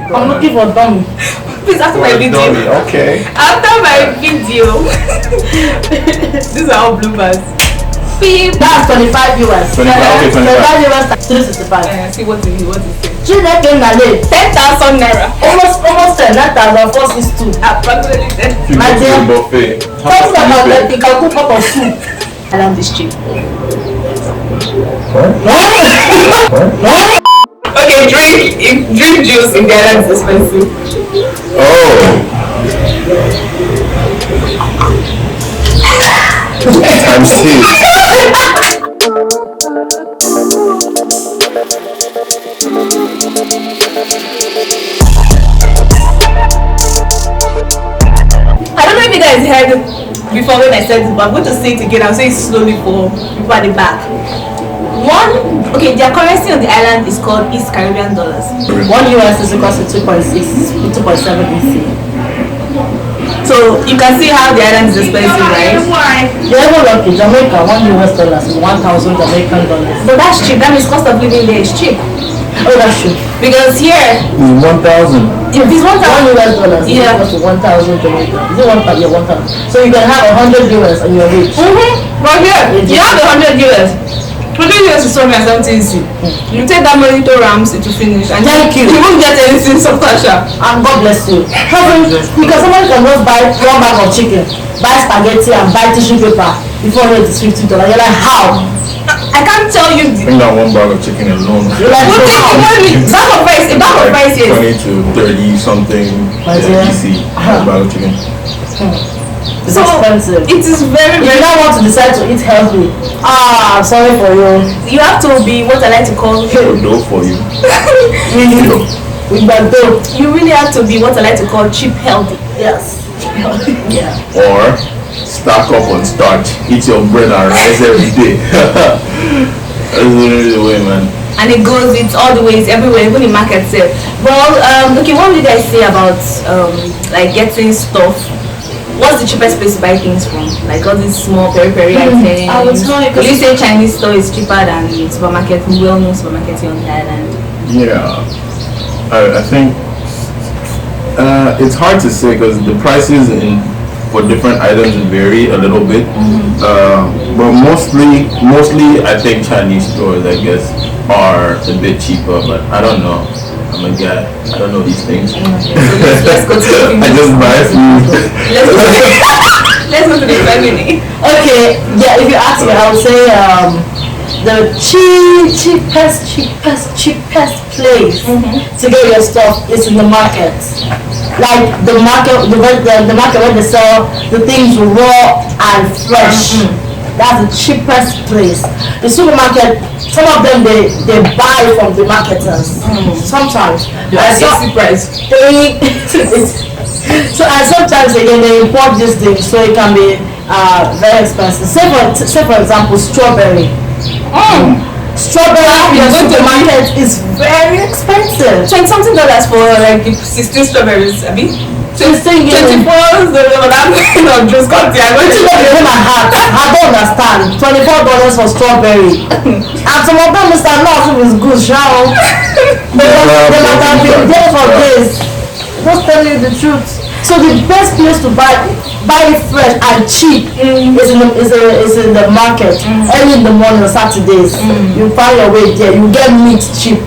I'm looking for dummy. Please, after my video. Dummy, okay. After my video. These are all bloopers. Beep. That's 25 US. 25, okay, 25 US, 365. See what is it? Children came na late. 10,000 naira. Almost 10, 9,462. Approximately 10. My dear. Buffet. Talking about that, you can cook pot of soup. I love this cheap. Okay, drink juice in the island is expensive. Oh. I'm serious. I don't know if you guys heard before when I said it, but I'm going to say it again. I'll say it slowly for people at the back. Their currency on the island is called East Caribbean dollars. 1 US is equal to 2.6, 2.7 EC. So you can see how the island is expensive, right? You're even lucky. Jamaica, 1 US dollar is 1,000 Jamaican dollars. But that's cheap. That means cost of living there is cheap. Oh, that's true. Because here, 1,000. if it's 1,000 US dollars is Yeah. equal to 1,000 Jamaican. Is it 1,000? Yeah, 1,000. So you can have 100 US and you're rich. But here, you have the 100 US. 100 US is 270 EC. You take that money to Rams, it will finish. And Thank you. You won't get anything substantial. And God bless you. Because someone can just buy 1 bag of chicken, buy spaghetti and buy tissue paper before it is $50. You're like, how? I can't tell you. I think that 1 bag of chicken alone. You're like, What how? a bag of rice, yes. 20 to 30 something. EC. A bag of chicken. It's So expensive. it is very, If you very. don't want to decide to eat healthy, sorry for you. You have to be what I like to call. No for you. Really? With that dough. You really have to be what I like to call cheap healthy. Yes. Yeah. Or stock up on starch. Eat your bread and rice every day. That's really the way, man. And it goes, it's all the ways, everywhere, even in market sale. Well, okay, what would you guys say about like getting stuff? What's the cheapest place to buy things from? Like all these small peri-peri items. I would tell you. Would you say Chinese store is cheaper than supermarket, well-known supermarket on the island? Yeah, I think it's hard to say because the prices for different items vary a little bit. But mostly I think Chinese stores, I guess, are a bit cheaper. But I don't know. I'm a guy. I don't know these things. Okay, so let's go to the I just buy food. let's go to the family. Okay, yeah, if you ask me, I would say the cheapest place to get your stuff is in the market. Like the market, the market where they sell the things raw and fresh. That's the cheapest place. The supermarket, some of them they buy from the marketers. Sometimes. That's the price. So and sometimes again they import these things, so it can be very expensive. Say for example, strawberry. Strawberry in the supermarket is very expensive. $20-something for like the 16 strawberries, abi? 16 24 I'm just cutting. I'm going to in my heart. I don't understand. $24 for strawberry. And some of them Mr. Nothing is good, shall they might have been there for this. Just tell you the truth. So the best place to buy it fresh and cheap is in the market. Early in the morning on Saturdays. You find your way there. You get meat cheap.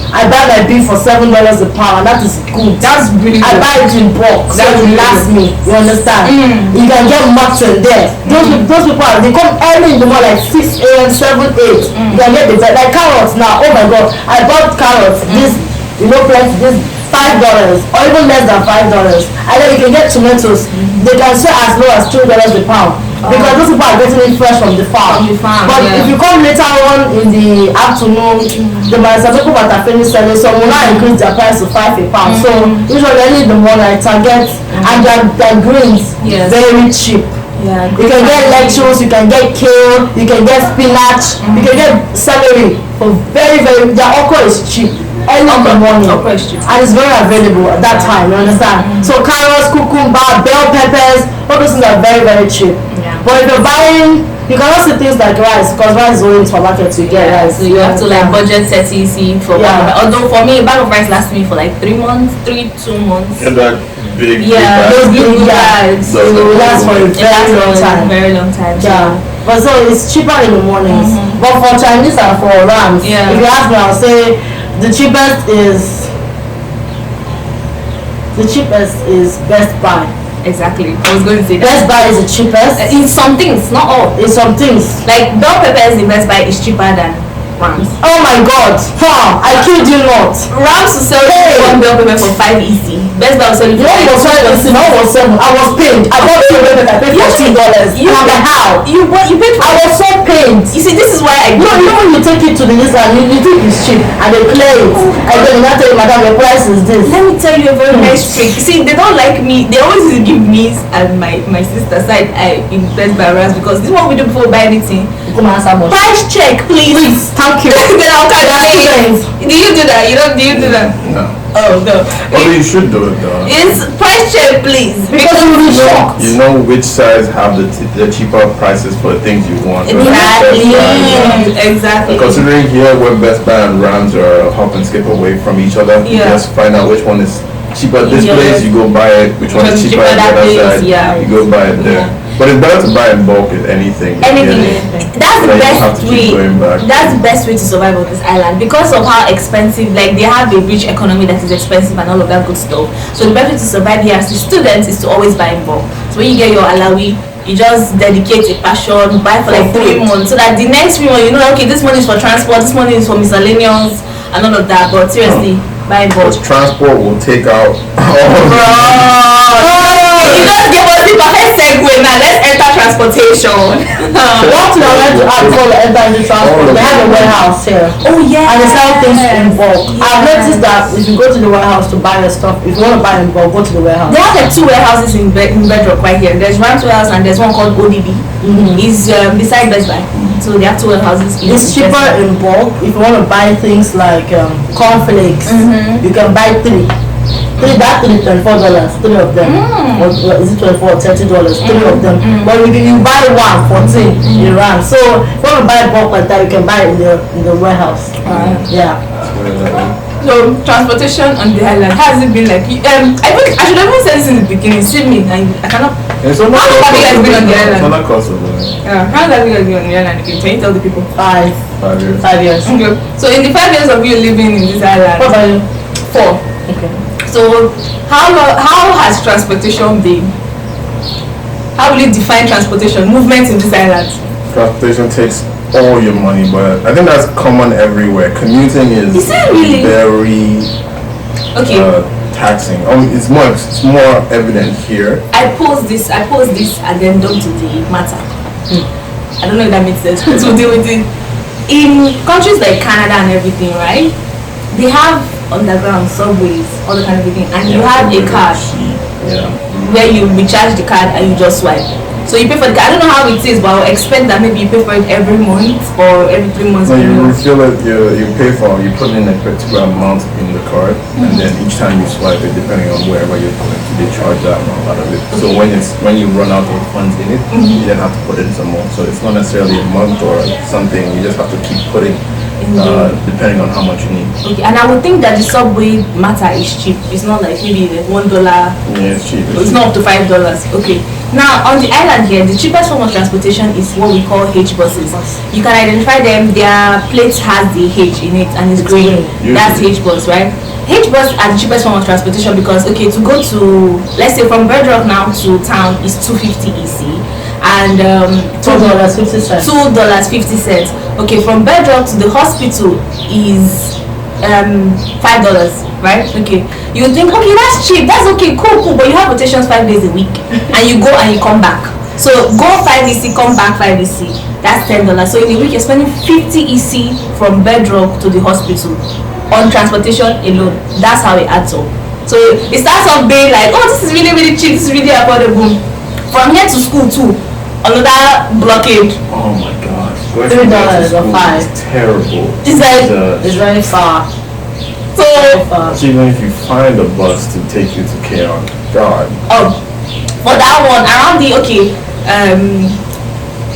I buy my beef for $7 a pound, and that is good. That's really good. I buy it in bulk, so it lasts me. You understand? You can get mutton there. Those people they come early in the morning, like 6 a.m., 7, 8. You can get the like carrots now. Oh my God, I bought carrots. This this $5 or even less than $5. And then you can get tomatoes. They can sell as low as $2 a pound. Because those people are getting it fresh from the farm. But if you come later on in the afternoon, the people that are finished selling, so will not increase their price to $5 a pound. So usually early in the morning I target and their greens very cheap. Yeah, you can get lettuce, you can get kale, you can get spinach, you can get celery for very their okra is cheap. Early in the morning, and it's very available at that time. You understand? So carrots, cucumber, bell peppers, all those things are very cheap. But if you're buying You cannot see things like rice because rice is only in supermarket to get rice. So you have to like budget 30 EC for one. Although for me, a bag of rice lasts me for like 2 months. And that big those big bags. It will last for a very long time. Very long time. Yeah. But so it's cheaper in the mornings. But for Chinese and for rams, if you ask me, I'll say the cheapest is Best Buy. Exactly. I was going to say that. Best Buy is the cheapest. In some things, not all. In some things. Like bell peppers in Best Buy is cheaper than Rams. Oh my god! I killed you not. Rams will sell you one bell pepper for 5 EC. Best Buy will sell you for 5 EC. No, was 7. I was paid. I bought two bell pepper. I paid $14. I'm like, how? You paid for I was so paid. You see, this is why I you know when you take it to the list and you think it's cheap and they clear it. And then you not tell you, madam, your price is this. Let me tell you a very nice trick. You see, they don't like me. They always used to give me and my sister side in Best Buy Rams because this is what we do before we buy anything. Price check, please. Thank you. Then I'll calculate. Do you do that? Do you do that? No. Oh no. Well, you should do it though. It's price check, please. Because you'll be shocked. You know which size have the cheaper prices for the things you want. Exactly. Considering here where Best Buy and Rams are a hop and skip away from each other, you just find out which one is cheaper at this place, you go buy it. Which one is cheaper at the other side, you go buy it there. But it's better to buy in bulk if anything. That's the best way. That's the best way to survive on this island because of how expensive. Like they have a rich economy that is expensive and all of that good stuff. So the best way to survive here as a student is to always buy in bulk. So when you get your alawi, you just dedicate a passion, buy for like 3 months, so that the next 3 months you know, okay, this money is for transport, this money is for miscellaneous and all of that. But seriously, buy in bulk. Transport will take out You just give us the perfect segue now. Let's enter transportation. What we are going to add before we enter into transport, they have a warehouse here. Oh yeah. And they sell things in bulk. I've noticed that if you go to the warehouse to buy your stuff, if you want to buy in bulk, go to the warehouse. They have like 2 warehouses in Bedrock right here. There's Rams warehouse and there's one called ODB. It's beside Best Buy. So they have 2 warehouses. It's cheaper in bulk. If you want to buy things like cornflakes, you can buy 3. That $3 $24, 3 of them. Or is it $24 or $30? 3 of them. But if you buy 1 14, you run. So if you want to buy bulk like that, you can buy it in the warehouse. Yeah. So transportation on the island, how has it been like? I think I should have even said this in the beginning. See me, I cannot. How long have you guys been on the island? How long have you guys been on the island? Can you tell the people? 5 years. 5 years. Okay. So in the 5 years of you living in this island, what about you? 4. Okay. So how has transportation been? How will you define transportation? Movement in this island? Transportation takes all your money, but I think that's common everywhere. Commuting is really? very taxing. It's more evident here. I pose this and then dump to the matter. I don't know if that makes sense. To deal with it. In countries like Canada and everything, right? They have underground subways, all the kind of thing, and you have a card where you recharge the card and you just swipe. So you pay for the card. I don't know how it is, but I would expect that maybe you pay for it every month or every 3 months. No, you refill it. You pay for. You put in a particular amount in the card, and then each time you swipe it, depending on wherever you're going to, they charge that amount out of it. So when you run out of funds in it, you then have to put in some more. So it's not necessarily a month or something. You just have to keep putting. Depending on how much you need. Okay, and I would think that the subway matter is cheap. It's not like maybe $1. Yeah, it's cheap. It's not up to $5. Okay. Now on the island here, the cheapest form of transportation is what we call H buses. You can identify them. Their plate has the H in it and it's green. That's H bus, right? H bus are the cheapest form of transportation because to go to, let's say from Bedrock now to town is $2.50 EC. And $2.50. Okay, from Bedrock to the hospital is $5, right? Okay, you think okay, that's cheap, that's okay, cool, but you have rotations 5 days a week, and you go and you come back. So go 5 EC, come back 5 EC. That's $10. So in a week you're spending 50 EC from Bedrock to the hospital on transportation alone. That's how it adds up. So it starts off being like, oh, this is really really cheap, this is really affordable. From here to school too. Another blockade. Oh my god. $3 or $5. It's terrible. It's like it's very far. So even if you find a bus to take you to KR, God. for that one around the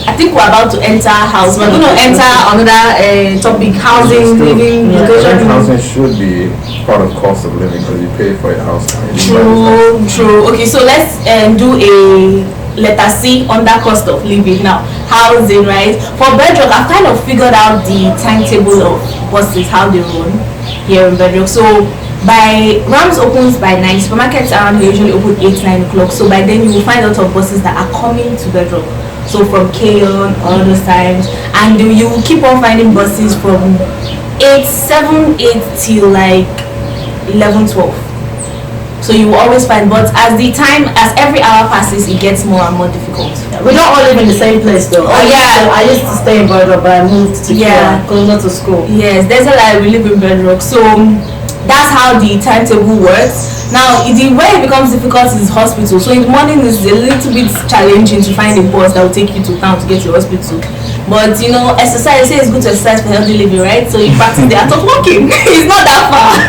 I think we're about to enter house. We're going to enter another topic: housing, living, I education. think housing should be part of cost of living because you pay for your house. True. Okay, so let's do a letter C under cost of living now. Housing, right? For Bedrock, I've kind of figured out the timetable of buses, how they run here in Bedrock. So Rams opens by 9, supermarkets around here usually open 8-9 o'clock. So by then you will find a lot of buses that are coming to Bedrock. So from Keyon, all those times, and you will keep on finding buses from 8 till like 11-12. So you will always find, but as every hour passes, it gets more and more difficult. We don't all live in the same place though. I used to stay in Bedrock, but I moved to closer to school. Yes, there's a lot. We live in Bedrock, so that's how the timetable works. Now, the way it becomes difficult is hospital. So in the morning it's a little bit challenging to find a bus that will take you to town to get to the hospital. But exercise, say it's good to exercise for healthy living, right? So you practice the art of walking. It's not that far.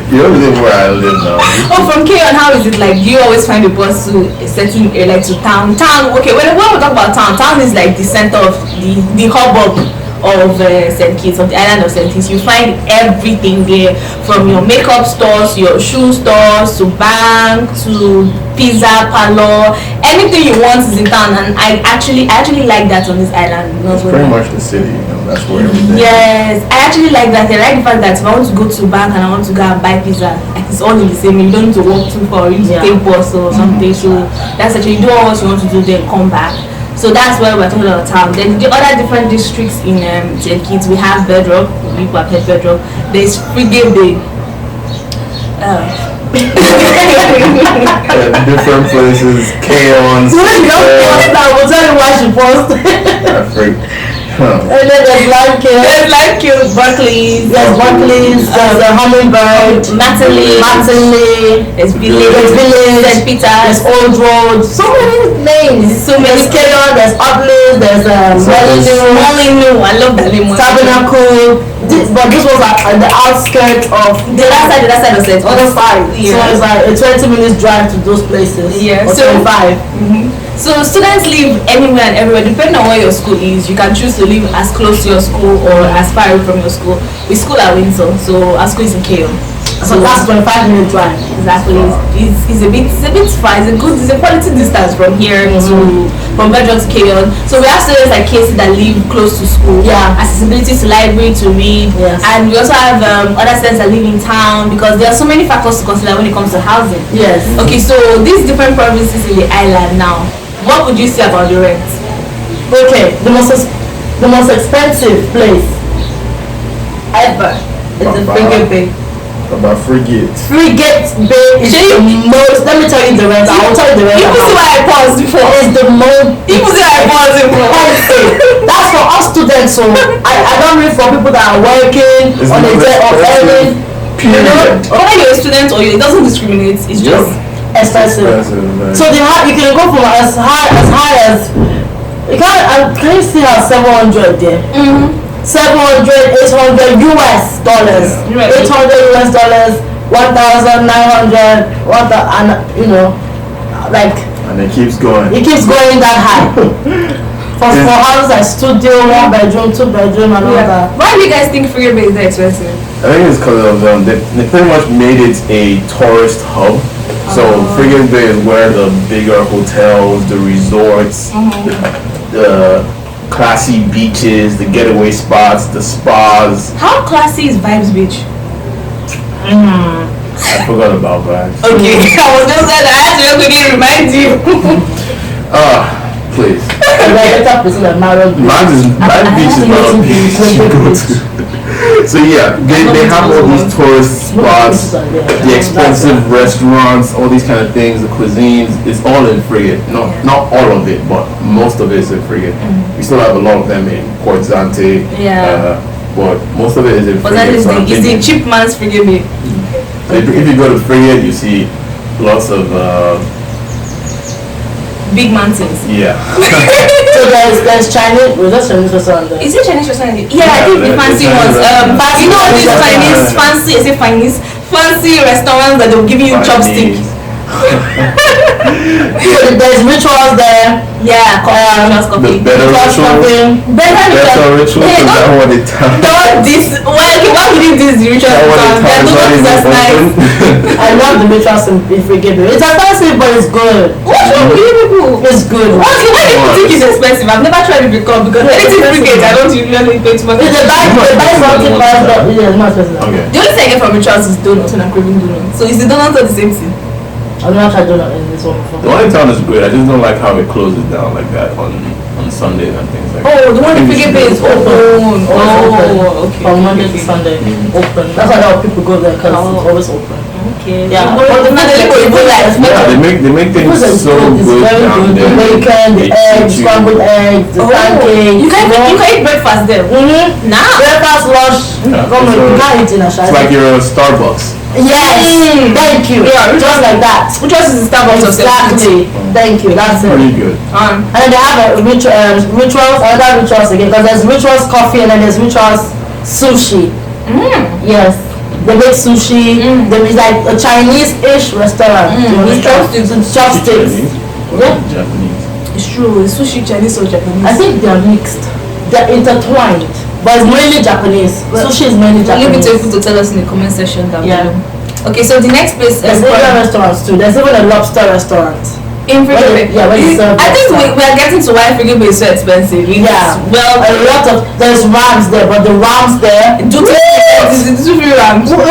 You don't live where I live now. Oh, from Keyon, how is it like? Do you always find a bus to a certain area, like to town? Okay, when we talk about town is like the center of the hubbub of St. Kitts, of the island of St. Kitts. You find everything there, from your makeup stores, your shoe stores, to bank, to pizza parlor. Anything you want is in town, and I actually like that on this island. It's pretty much the city, that's where everything. Yes, I actually like that. I like the fact that if I want to go to bank and I want to go and buy pizza, like it's all in the same. You don't need to walk too far. You need to take bus or something. So that's actually, you do all what you want to do, then come back. So that's where we're talking about town. Then the other different districts in St. Kitts, we have Bedrock. People have heard Bedrock. There's Frigate Bay. Different places, chaos. You don't post that. We'll tell you why she posted. And then there's Live Kill. There's Live Kill, Barclays. There's Barclays. There's the Hummingbird. Mattingly. There's Village. There's Peter. There's Old Road. So many names. There's Keyon. There's Uplift. There's Molyneux. I love that name. Tabernacle. But this was at the outskirts of the other side of it. Other side. Yeah. So it's like a 20 minutes drive to those places. Yeah. Or so 25. So students live anywhere and everywhere depending on where your school is. You can choose to live as close to your school or as far away from your school. We school at Windsor, so our school is in Keyon. So that's 25-minute drive. Exactly. It's a bit far. It's a quality distance from here from Bedrock to Keyon. So we have students like Casey that live close to school. Yeah. Accessibility to library to read. Yes. And we also have other students that live in town, because there are so many factors to consider when it comes to housing. Yes. Okay, so these different provinces in the island now, what would you say about the rent? Okay, the most expensive place ever is the Frigate Bay. About Frigate. Frigate Bay is the most. Let me tell you the rent. I will tell you the rent. You see why I paused before. It's the most. You see why I paused before. That's for us students. So I don't read for people that are working on a day or earning. Whether you're a student or it doesn't discriminate. It's just expensive. So you can go from as high as can you see how 700 there? 700, 800 US dollars, right. 800 US dollars, 1,900, and and it keeps going. It keeps going that high. For houses like studio, 1 bedroom, 2 bedroom, and all that. Why do you guys think Frigate Bay is that expensive? I think it's because of they pretty much made it a tourist hub. So Frigate Bay is where the bigger hotels, the resorts, the classy beaches, the getaway spots, the spas. How classy is Vibes Beach? I forgot about Vibes. Okay, I was just saying that I had to quickly remind you. Please. Vibes Beach is not a beach you go to. So yeah, they have all these tourist spots, the expensive restaurants, all these kind of things, the cuisines. It's all in Frigate. Not all of it, but most of it is in Frigate. We still have a lot of them in Port Zante. But most of it is in Frigate. But that is the cheap man's Frigate Bay. If you go to Frigate, you see lots of big mountains. Yeah. So there's Chinese. Was that Chinese restaurant there? Is it Chinese restaurant? Yeah, I think the fancy ones. You know these Chinese fancy restaurants that they'll give you chopstick. So there's rituals there. Yeah, The coffee. better rituals. Better rituals. Hey, Is that what it tells? don't this. Why would you do this ritual? That what it They're tells? doing Not this nice. even open. I love the rituals in Frigate. It's expensive, but it's good. What's wrong with you people? It's good. Why do you think it's expensive? I've never tried it before because anything frigate, I don't usually pay too much. If they buy something, yeah, it's not expensive. Okay. The only thing I get from rituals is donuts when I'm craving donuts. So is the donuts all the same thing? I've never tried donut in this one before. The only town is great. I just don't like how it closes down like that on Sundays and things like that. Oh, the one in frigate bay is open. Oh, okay. From Monday to Sunday, open. That's why a lot of people go there because it's always open. Okay. Yeah. But the Yeah, they make things so It's good very down good. The there. bacon, the They eggs, treat you- scrambled eggs, the pancakes. You can eat breakfast there. Nah. Breakfast, lunch. Yeah, Come on, it's you can't eat in a It's like you're a Starbucks. Yes, thank you. Yeah, Just like that. Which one is the Starbucks of Exactly. Thank you. That's it. Pretty good. And then they have rituals, other rituals again, because there's rituals coffee and then there's rituals sushi. Yes. They make sushi. There is like a Chinese-ish restaurant. With chopsticks. Chopsticks. Chinese or Yeah. Japanese. It's true. Is sushi Chinese or Japanese? I think they are mixed. They're intertwined. But it's mainly Japanese. Sushi is mainly Leave it Japanese. to people to tell us in the comment section down Yeah. below. Okay, so the next place There's Asian restaurants too. There's even a lobster restaurant. in Frigate. Yeah, when you serve I think lobster. we are getting to why Frigate is so expensive. Yeah. Well, A lot of there's rams there, but the rams there. do two free rams. It's so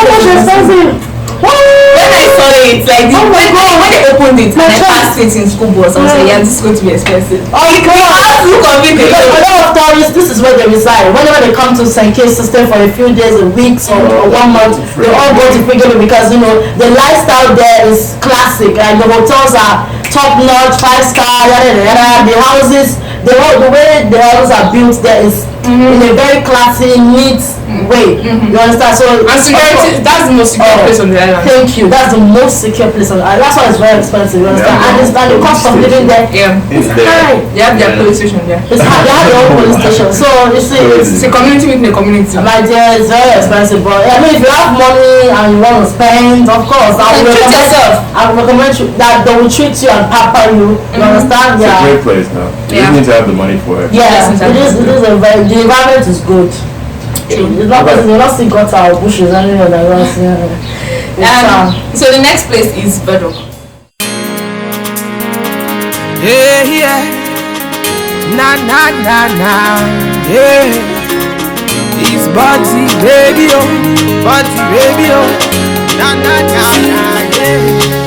much expensive. When I saw it, like when they opened it and I passed it in school bus, I was like, yeah, this is going to be expensive. Oh, you can't Look of it. because a lot of tourists, this is where they reside. Whenever they come to St. Kitts to stay for a few days, a week, or 1 month, they all go to Frigate because you know the lifestyle there is classic. And the hotels are top notch, 5-star, yada yada yada. The houses, the way the houses are built there is in a very classy, neat way. You understand? So And security, that's the most secure place on the island. Thank you. That's the most secure place on the island. That's why it's very expensive. You understand? Yeah. And the cost of living there Yeah. It's high. there. They have their police station there. It's high. They have their own police station. So you see, It's a community within a community. my dear, it's very expensive. But I mean, if you have money and you want to spend, of course, I Then would treat recommend. yourself. I would recommend you that they will treat you and pamper you. You understand? It's a Yeah. great place now. You Yeah. just need to have the money for it. Yeah, Yes, it is. It is a very. The environment is good. It's not because you not see gutter or bushes and you know that you don't see. So the next place is Bedrock. Yeah, yeah. Na na na na. Yeah. It's Buddy baby oh. Buddy baby oh. Na na na na. Yeah.